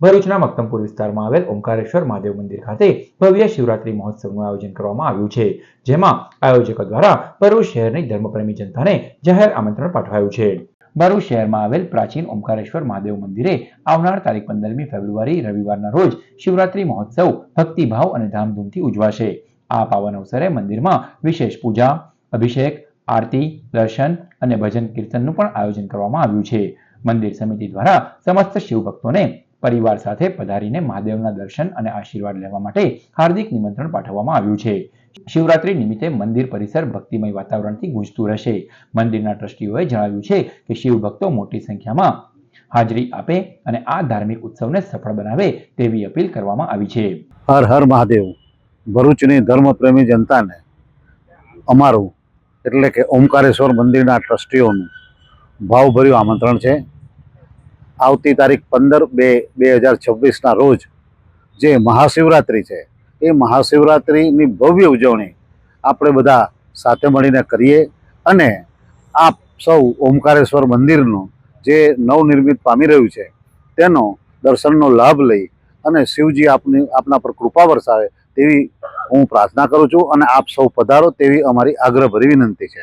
ભરૂચના મક્તમપુર વિસ્તારમાં આવેલ ઓમકારેશ્વર મહાદેવ મંદિર ખાતે ભવ્ય શિવરાત્રી મહોત્સવનું આયોજન કરવામાં આવ્યું છે, જેમાં આયોજકો દ્વારા ભરૂચ શહેરની ધર્મપ્રેમી જનતાને જાહેર આમંત્રણ પાઠવાયું છે। ભરૂચ શહેરમાં આવેલ પ્રાચીન ઓમકારેશ્વર મહાદેવ મંદિરે આવનાર તારીખ 15મી ફેબ્રુઆરી રવિવારના રોજ શિવરાત્રી મહોત્સવ ભક્તિભાવ અને ધામધૂમથી ઉજવાશે। આ પાવન અવસરે મંદિરમાં વિશેષ પૂજા, અભિષેક, આરતી, દર્શન અને ભજન કીર્તનનું પણ આયોજન કરવામાં આવ્યું છે। મંદિર સમિતિ દ્વારા સમસ્ત શિવભક્તોને પરિવાર સાથે પધારીને મહાદેવના દર્શન અને આશીર્વાદ લેવા માટે હાર્દિક નિમંત્રણ પાઠવવામાં આવ્યું છે। શિવરાત્રી નિમિત્તે મંદિર પરિસર ભક્તિમય વાતાવરણથી ગુંજતું રહેશે। મંદિરના ટ્રસ્ટીઓએ જણાવ્યું છે કે શિવભક્તો મોટી સંખ્યામાં હાજરી આપે અને આ ધાર્મિક ઉત્સવને સફળ બનાવે તેવી અપીલ કરવામાં આવી છે। હર હર મહાદેવ। ભરૂચની ધર્મપ્રેમી જનતાને અમારું એટલે કે ઓમકારેશ્વર મંદિરના ટ્રસ્ટીઓનું ભાવભર્યું આમંત્રણ છે। આવતી તારીખ 15/2/2026ના રોજ જે મહાશિવરાત્રિ છે એ મહાશિવરાત્રિની ભવ્ય ઉજવણી આપણે બધા સાથે મળીને કરીએ અને આપ સૌ ઓમકારેશ્વર મંદિરનું જે નવનિર્મિત પામી રહ્યું છે તેનો દર્શનનો લાભ લઈ અને શિવજી આપના પર કૃપા વરસાવે તેવી હું પ્રાર્થના કરું છું અને આપ સૌ પધારો તેવી અમારી આગ્રહભરી વિનંતી છે।